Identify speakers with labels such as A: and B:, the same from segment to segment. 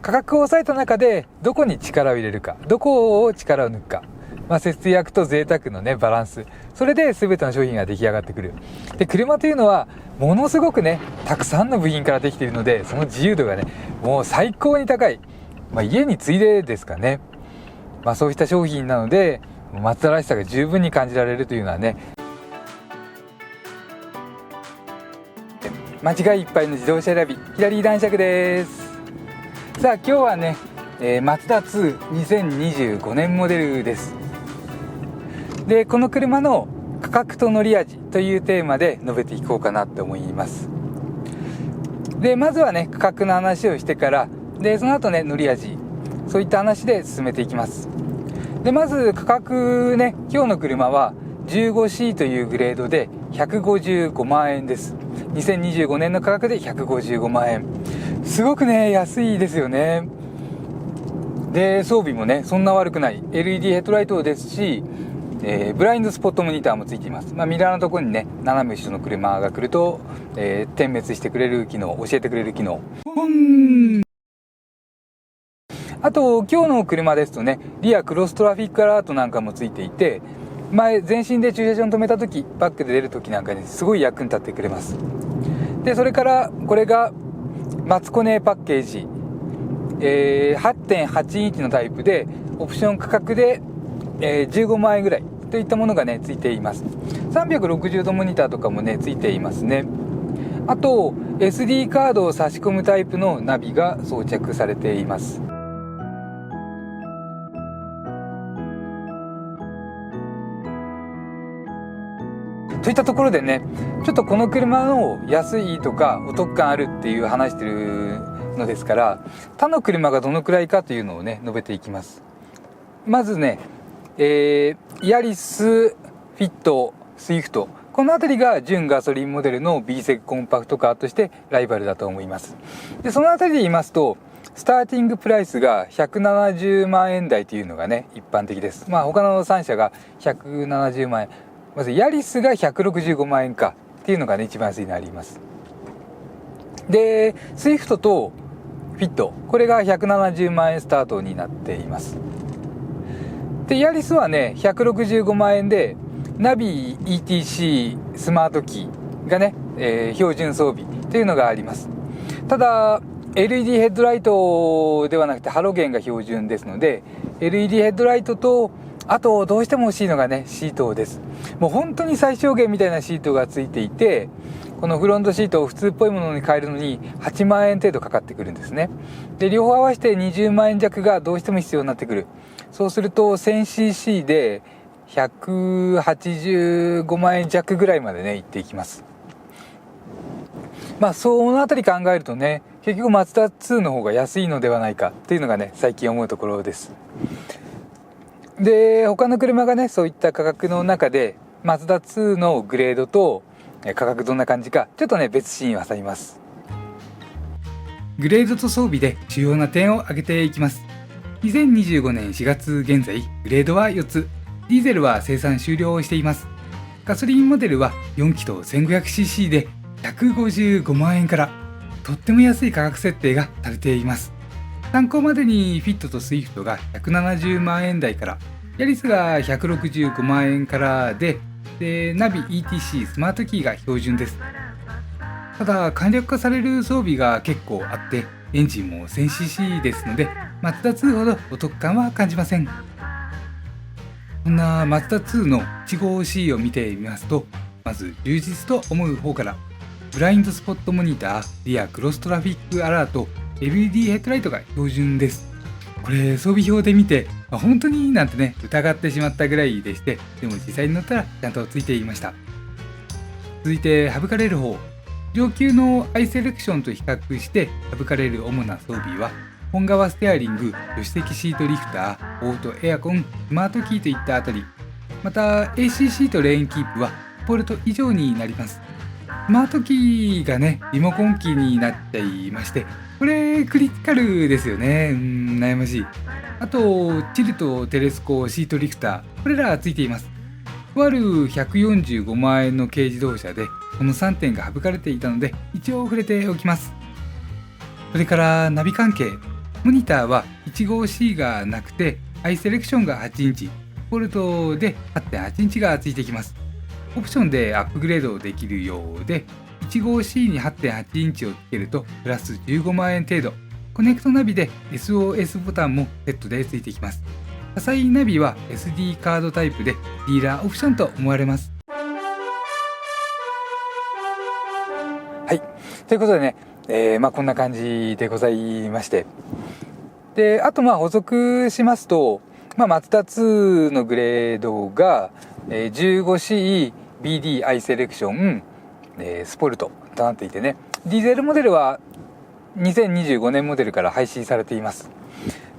A: 価格を抑えた中でどこに力を入れるか、どこを力を抜くか、節約と贅沢のねバランス、それで全ての商品が出来上がってくる。で、車というのはものすごくねたくさんの部品からできているので、その自由度がねもう最高に高い、家に次いでですかね。そういった商品なのでマツダらしさが十分に感じられるというのはね、間違いいっぱいの自動車選び、左男爵です。さあ今日はね、マツダ2 2025年モデルです。で、この車の価格と乗り味というテーマで述べていこうかなと思います。で、まずはね価格の話をしてから、でその後ね乗り味、そういった話で進めていきます。で、まず価格ね、今日の車は 15C というグレードで155万円です。2025年の価格で155万円、すごくね安いですよね。で、装備もねそんな悪くない LED ヘッドライトですし、ブラインドスポットモニターもついています。ミラーのところにね斜め後ろの車が来ると、点滅してくれる機能、教えてくれる機能。あと今日の車ですとね、リアクロストラフィックアラートなんかもついていて、前身で駐車場に止めた時、バックで出る時なんかにすごい役に立ってくれます。で、それからこれがマツコネパッケージ、8.8 インチのタイプでオプション価格で、15万円ぐらいといったものがねついています。360度モニターとかもねついていますね。あと SD カードを差し込むタイプのナビが装着されています。といったところでね、ちょっとこの車の安いとかお得感あるっていう話してるのですから、他の車がどのくらいかというのをね述べていきます。まずね、ヤリス、フィット、スイフト、この辺りが純ガソリンモデルの B セグコンパクトカーとしてライバルだと思います。で、その辺りで言いますと、スターティングプライスが170万円台というのがね一般的です。他の3社が170万円、まずヤリスが165万円かっていうのがね一番安いになります。で、スイフトとフィット、これが170万円スタートになっています。で、ヤリスはね165万円でナビ ETC スマートキーがね、標準装備というのがあります。ただ LED ヘッドライトではなくてハロゲンが標準ですので、 LED ヘッドライトと、あとどうしても欲しいのがねシートです。もう本当に最小限みたいなシートがついていて、このフロントシートを普通っぽいものに変えるのに8万円程度かかってくるんですね。で、両方合わせて20万円弱がどうしても必要になってくる。そうすると 1000cc で185万円弱ぐらいまでねいっていきます。そのあたり考えるとね、結局マツダ2の方が安いのではないかっていうのがね最近思うところです。で、他の車がねそういった価格の中でマツダ2のグレードと価格どんな感じか、ちょっとね別シーンを挟みます。グレードと装備で主要な点を挙げていきます。2025年4月現在、グレードは4つ、ディーゼルは生産終了しています。ガソリンモデルは4気筒 1500cc で155万円から、とっても安い価格設定がされています。参考までにフィットとスイフトが170万円台から、ヤリスが165万円からで、ナビ ETC スマートキーが標準です。ただ簡略化される装備が結構あって、エンジンも 1000cc ですので、マツダ2ほどお得感は感じません。そんなマツダ2の 15C を見てみますと、まず充実と思う方から、ブラインドスポットモニター、リアクロストラフィックアラート、LED ヘッドライトが標準です。これ装備表で見て、本当になんてね疑ってしまったぐらいでして、でも実際に乗ったらちゃんとついていました。続いて省かれる方、上級のアイセレクションと比較して省かれる主な装備は、本革ステアリング、助手席シートリフター、オートエアコン、スマートキーといったあたり、また AC シートレーンキープはデフォルト以上になります。スマートキーがねリモコンキーになっちゃいまして、これクリティカルですよね。悩ましい。あとチルト、テレスコ、シートリフター、これらついています。とある145万円の軽自動車でこの3点が省かれていたので、一応触れておきます。それからナビ関係、モニターは 15C がなくてアイセレクションが8インチ、ポルトで 8.8 インチがついてきます。オプションでアップグレードできるようで、15C に 8.8 インチをつけるとプラス15万円程度。コネクトナビで SOS ボタンもセットでついてきます。車載ナビは SD カードタイプでディーラーオプションと思われます。はい、ということでね、こんな感じでございまして、であと補足しますと、マツダ2のグレードが 15C BD アイセレクション、スポルトとなっていてね、ディーゼルモデルは2025年モデルから廃止されています。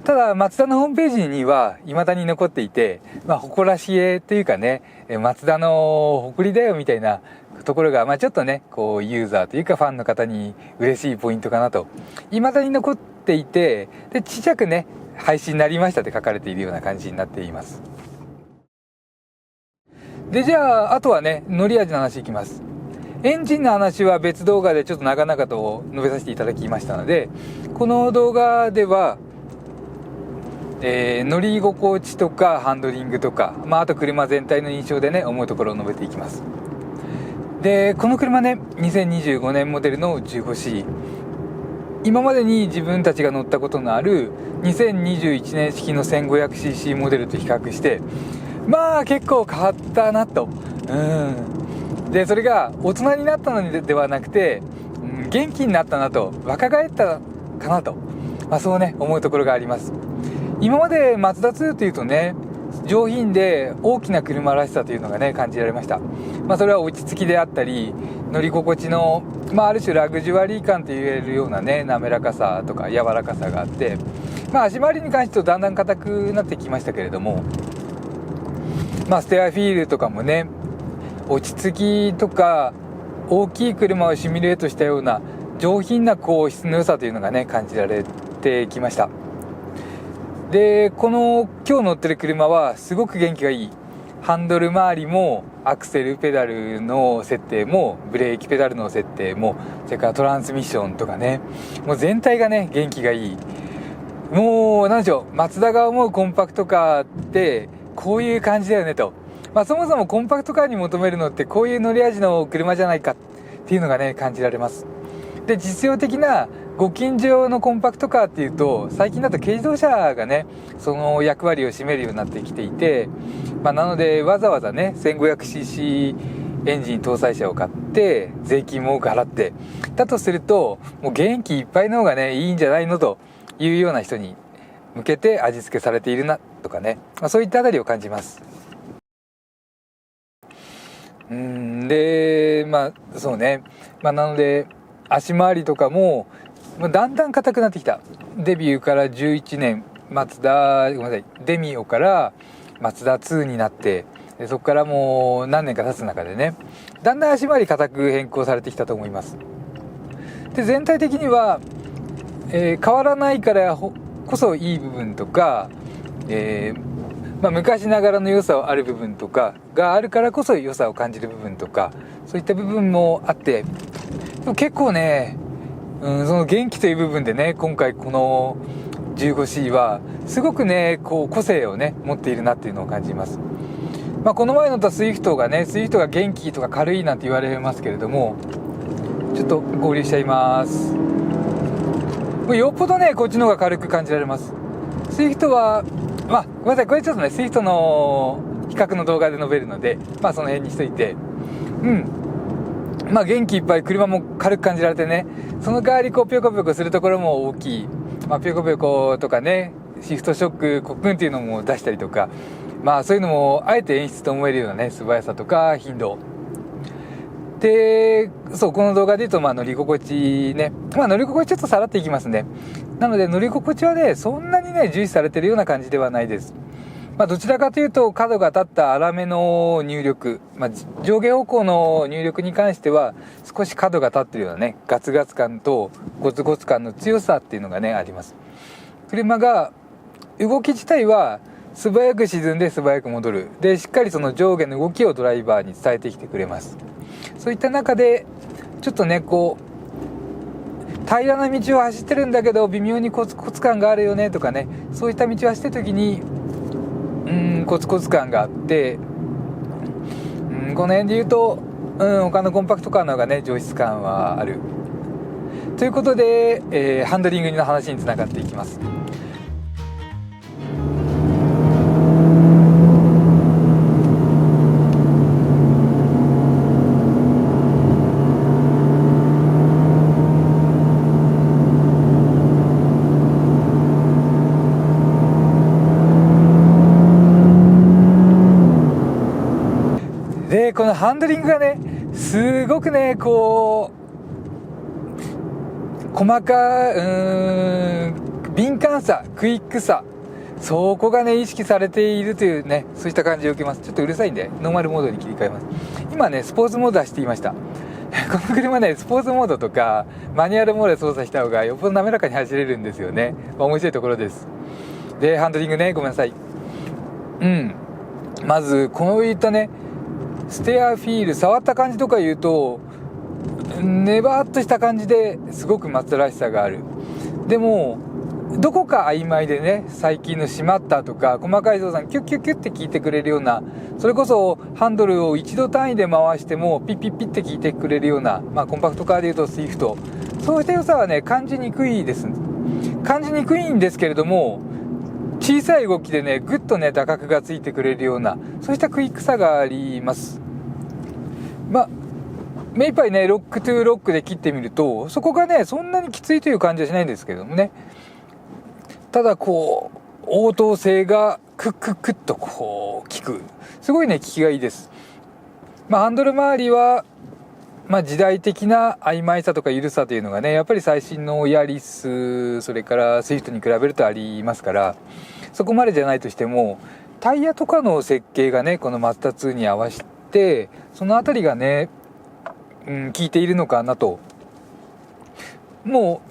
A: ただマツダのホームページには未だに残っていて、誇らしげというかね、マツダの誇りだよみたいなところが、ちょっとねこうユーザーというかファンの方に嬉しいポイントかなと未だに残っていて、でちっちゃくね廃止になりましたって書かれているような感じになっています。でじゃああとはね乗り味の話いきます。エンジンの話は別動画でちょっと長々と述べさせていただきましたので、この動画では、乗り心地とかハンドリングとか、あと車全体の印象でね思うところを述べていきます。でこの車ね2025年モデルの 15C、 今までに自分たちが乗ったことのある2021年式の 1500cc モデルと比較して結構変わったなと。でそれが大人になったのではなくて、元気になったなと、若返ったかなと、そうね思うところがあります。今までマツダ2というとね上品で大きな車らしさというのがね感じられました。それは落ち着きであったり乗り心地の、ある種ラグジュアリー感と言えるようなね滑らかさとか柔らかさがあって、足回りに関してはだんだん硬くなってきましたけれども、ステアフィールとかもね落ち着きとか大きい車をシミュレートしたような上品な質の良さというのがね感じられてきました。でこの今日乗ってる車はすごく元気がいい。ハンドル周りもアクセルペダルの設定もブレーキペダルの設定も、それからトランスミッションとかね、もう全体がね元気がいい。もう何でしょう、マツダが思うコンパクトカーってこういう感じだよねと、そもそもコンパクトカーに求めるのってこういう乗り味の車じゃないかっていうのがね感じられます。で実用的なご近所用のコンパクトカーっていうと最近だと軽自動車がねその役割を占めるようになってきていて、なのでわざわざね 1500cc エンジン搭載車を買って税金も多く払ってだとすると、もう元気いっぱいの方がねいいんじゃないのというような人に向けて味付けされているなとかね、そういったあたりを感じます。でそうね、なので足回りとかもだんだん硬くなってきた。デビューから11年デミオからマツダ2になって、でそこからもう何年か経つ中でねだんだん足回り硬く変更されてきたと思います。で全体的には、変わらないからこそいい部分とか、昔ながらの良さはある部分とかがあるからこそ良さを感じる部分とか、そういった部分もあって、でも結構ね、その元気という部分でね今回この 15C はすごくね個性をね持っているなっていうのを感じます。この前乗ったスイフトが元気とか軽いなんて言われますけれども、ちょっと合流しちゃいます。よっぽどねこっちの方が軽く感じられます。スイフトはごめんなさい、これちょっとねスイフトの比較の動画で述べるのでその辺にしといて、元気いっぱい車も軽く感じられてね、その代わりピョコピョコするところも大きい、ピョコピョコとかねシフトショックコックンっていうのも出したりとか、そういうのもあえて演出と思えるようなね素早さとか頻度で、この動画で言うと乗り心地ね、乗り心地ちょっとさらっていきますね。なので乗り心地はねそんなにね重視されてるような感じではないです。どちらかというと角が立った粗めの入力、上下方向の入力に関しては少し角が立ってるようなねガツガツ感とゴツゴツ感の強さっていうのがねあります。車が動き自体は素早く沈んで素早く戻るで、しっかりその上下の動きをドライバーに伝えてきてくれます。そういった中でちょっとね平らな道を走ってるんだけど微妙にコツコツ感があるよねとかね、そういった道を走ってる時にコツコツ感があって、この辺で言うと、他のコンパクトカーの方がね上質感はあるということで、ハンドリングの話につながっていきます。でこのハンドリングがねすごくねこう細か敏感さ、クイックさ、そこがね意識されているというね、そういった感じを受けます。ちょっとうるさいんでノーマルモードに切り替えます。今ねスポーツモード走っていました。この車ねスポーツモードとかマニュアルモードで操作した方がよっぽど滑らかに走れるんですよね。面白いところです。でハンドリングね、ごめんなさい。まずこういったねステアフィール触った感じとか言うとネバーっとした感じですごくマツダらしさがある。でもどこか曖昧でね、最近の閉まったとか細かい操作にキュッキュッキュッって聞いてくれるような、それこそハンドルを一度単位で回してもピッピッピッって聞いてくれるような、コンパクトカーでいうとスイフト、そうした良さはね感じにくいです。感じにくいんですけれども、小さい動きでねぐっとね打角がついてくれるような、そうしたクイックさがあります。目いっぱいねロックトゥーロックで切ってみるとそこがねそんなにきついという感じはしないんですけどもね、ただこう応答性がクックックッとこう効く、すごいね効きがいいです。ハンドル周りは時代的な曖昧さとか緩さというのがねやっぱり最新のヤリス、それからスイフトに比べるとありますから、そこまでじゃないとしてもタイヤとかの設計がねこのマツダ2に合わせてそのあたりがね効いているのかなと。も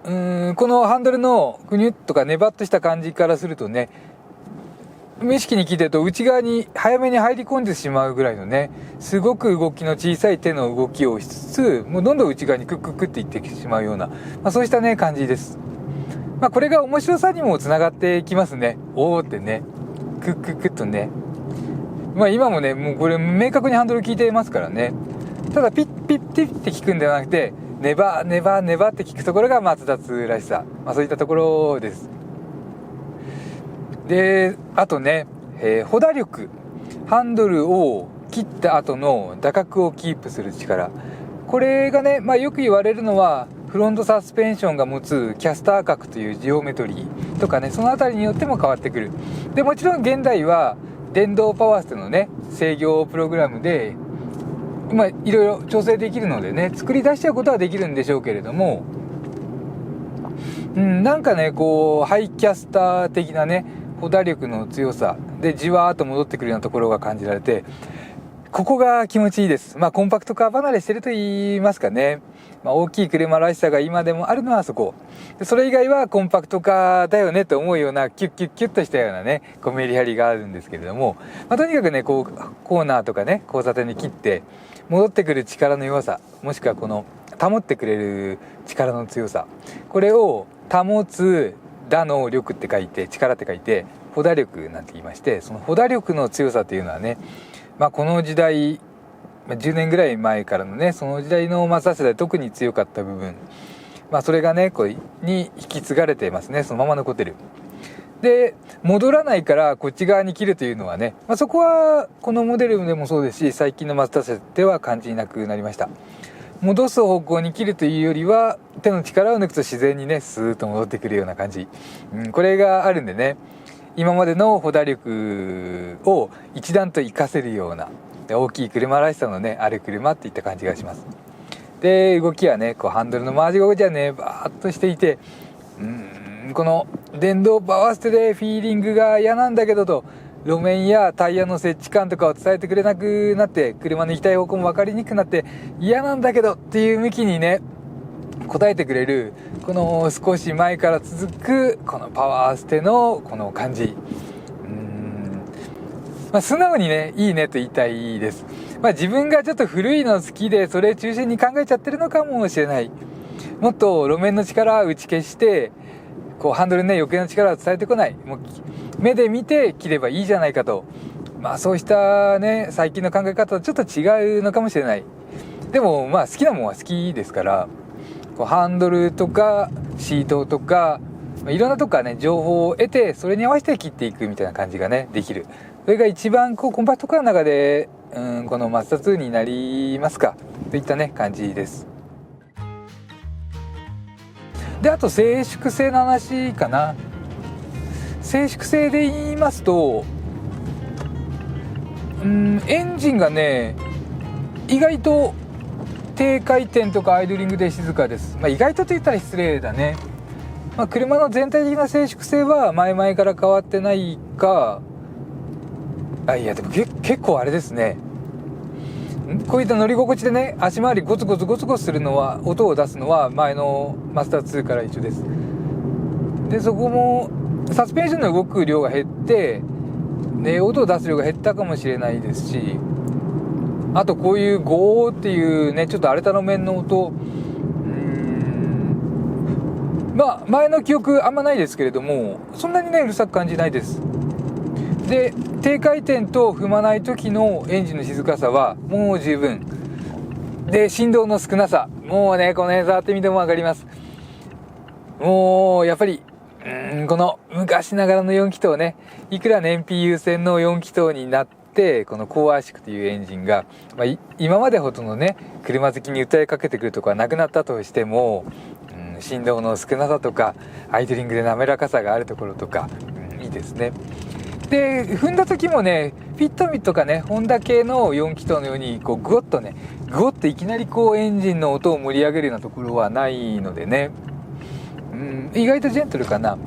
A: うこのハンドルのグニュッとかネバッとした感じからするとね、無意識に聞いてると内側に早めに入り込んでしまうぐらいのね、すごく動きの小さい手の動きをしつつもうどんどん内側にクックックっていってしまうような、そうしたね感じです。これが面白さにもつながってきますね。おーってねクックックッとね、今もねもうこれ明確にハンドル効いてますからね。ただピッピッピッって聞くんではなくてネバネバネバって聞くところがマツダ2らしさ、そういったところです。であとね、補打力、ハンドルを切った後の打角をキープする力、これがね、よく言われるのはフロントサスペンションが持つキャスター角というジオメトリーとかね、そのあたりによっても変わってくる。でもちろん現代は電動パワーステのね制御プログラムでいろいろ調整できるのでね作り出しちゃうことはできるんでしょうけれども、なんかねこうハイキャスター的なね補打力の強さでじわーっと戻ってくるようなところが感じられて、ここが気持ちいいです。コンパクトカー離れしてると言いますかね、大きい車らしさが今でもあるのはそこで、それ以外はコンパクトカーだよねと思うようなキュッキュッキュッとしたようなねメリハリがあるんですけれども、とにかくねこうコーナーとかね交差点に切って戻ってくる力の弱さ、もしくはこの保ってくれる力の強さ、これを保つ打の力って書いて力って書いて補打力なんて言いまして、その補打力の強さというのはね、この時代10年ぐらい前からのねその時代のマツダ世代特に強かった部分、それがねこうに引き継がれてますね。そのまま残ってる。で戻らないからこっち側に切るというのはね、そこはこのモデルでもそうですし最近のマツダ世代では感じなくなりました。戻す方向に切るというよりは手の力を抜くと自然にねスーッと戻ってくるような感じ、これがあるんでね、今までの補打力を一段と活かせるような大きい車らしさのねある車っていった感じがします。で動きはねこうハンドルの回し心地はねバーッとしていて、この電動パワーステでフィーリングが嫌なんだけどと、路面やタイヤの接地感とかを伝えてくれなくなって車の行きたい方向も分かりにくくなって嫌なんだけどっていう向きにね答えてくれる、この少し前から続くこのパワーステのこの感じ、素直にねいいねと言いたいです。自分がちょっと古いの好きでそれ中心に考えちゃってるのかもしれない。もっと路面の力を打ち消してこうハンドルにね余計な力を伝えてこない、もう目で見て切ればいいじゃないかと、そうしたね最近の考え方とちょっと違うのかもしれない。でも好きなもんは好きですから、こうハンドルとかシートとかいろんなとこからね情報を得て、それに合わせて切っていくみたいな感じがねできる。それが一番コンパクトカーの中でこのマツダ2になりますかといったね感じです。であと静粛性の話かな。静粛性で言いますとエンジンがね意外と低回転とかアイドリングで静かです。意外とと言ったら失礼だね。車の全体的な静粛性は前々から変わってないか、いやでも結構あれですね、こういった乗り心地でね足回りゴツゴツゴツゴツするのは、音を出すのは前のマスター2から一緒です。でそこもサスペンションの動く量が減ってで音を出す量が減ったかもしれないですし、あとこういうゴーっていうねちょっと荒れた路面の音、前の記憶あんまないですけれども、そんなにねうるさく感じないです。で低回転と踏まない時のエンジンの静かさはもう十分で、振動の少なさもうねこの辺触ってみても分かります。もうやっぱりこの昔ながらの4気筒ね、いくら燃費優先の4気筒になってこの高圧縮というエンジンが、今までほどのね車好きに訴えかけてくるところはなくなったとしても、振動の少なさとかアイドリングで滑らかさがあるところとか、いいですね。で踏んだ時もねフィットミとかねホンダ系の4気筒のようにこうグオッといきなりこうエンジンの音を盛り上げるようなところはないのでね、意外とジェントルかな。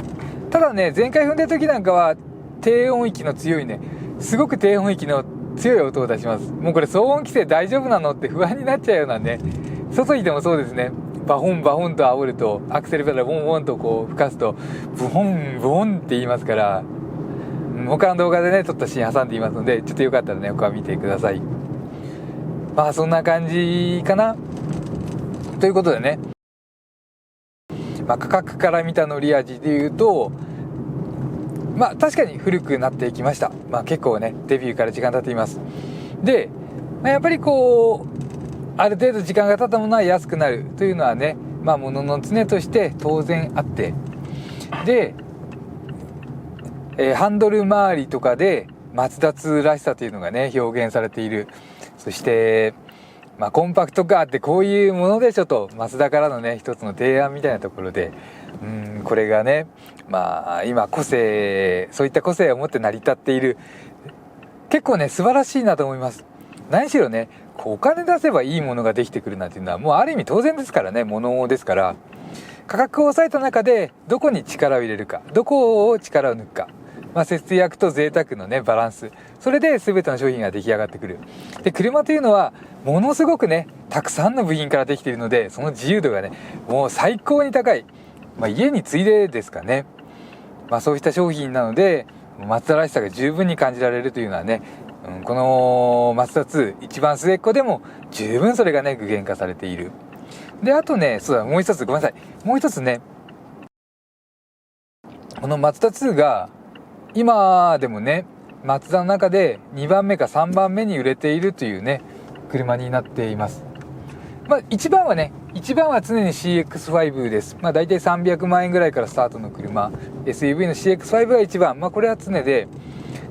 A: ただね前回踏んでる時なんかは低音域の強いね、すごく低音域の強い音を出します。もうこれ騒音規制大丈夫なのって不安になっちゃうようなね、外にでもそうですね、バホンバホンと煽るとアクセルペダルボンボンとこう吹かすとブホンブホンって言いますから、他の動画でね撮ったシーン挟んでいますので、ちょっとよかったらね他は見てください。そんな感じかなということでね、価格から見た乗り味でいうと確かに古くなってきました。結構ねデビューから時間経っています。で、やっぱりこうある程度時間が経ったものは安くなるというのはね、物の常として当然あって、で、ハンドル周りとかでマツダ2らしさというのがね表現されている。そしてコンパクトカーってこういうものでしょと、マツダからのね一つの提案みたいなところで、これがね今そういった個性を持って成り立っている、結構ね素晴らしいなと思います。何しろねお金出せばいいものができてくるなんていうのはもうある意味当然ですからね、物ですから、価格を抑えた中でどこに力を入れるか、どこを力を抜くか、節約と贅沢のねバランス、それで全ての商品が出来上がってくる。で車というのはものすごくねたくさんの部品からできているので、その自由度がねもう最高に高い、家に次いでですかね。そういった商品なのでマツダらしさが十分に感じられるというのはね、このマツダ2一番末っ子でも十分それがね具現化されている。であとねもう一つごめんなさい、もう一つね、このマツダ2が今でもねマツダの中で2番目か3番目に売れているというね車になっています。一番は常に CX5 です。だいたい300万円ぐらいからスタートの車、 SUV の CX5 が一番、これは常で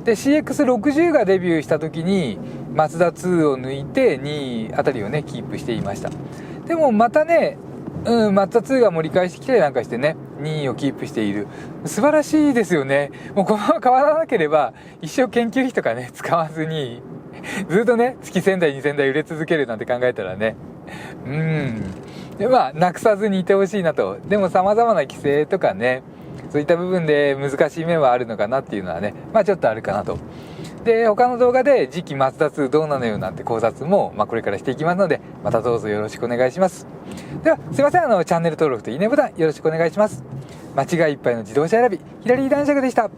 A: CX60 がデビューした時にマツダ2を抜いて2位あたりをねキープしていました。でもまたねマツダ2が盛り返してきたりなんかしてね2位をキープしている。素晴らしいですよね。もうこのまま変わらなければ一生研究費とかね使わずにずっとね月1000台2000台売れ続けるなんて考えたらね、でなくさずにいてほしいなと。でも様々な規制とかねそういった部分で難しい面はあるのかなっていうのはねちょっとあるかなと。で他の動画で次期マツダ2どうなのよなんて考察もこれからしていきますので、またどうぞよろしくお願いします。ではすいません、チャンネル登録といいねボタンよろしくお願いします。間違いいっぱいの自動車選び、ヒラリー男爵でした。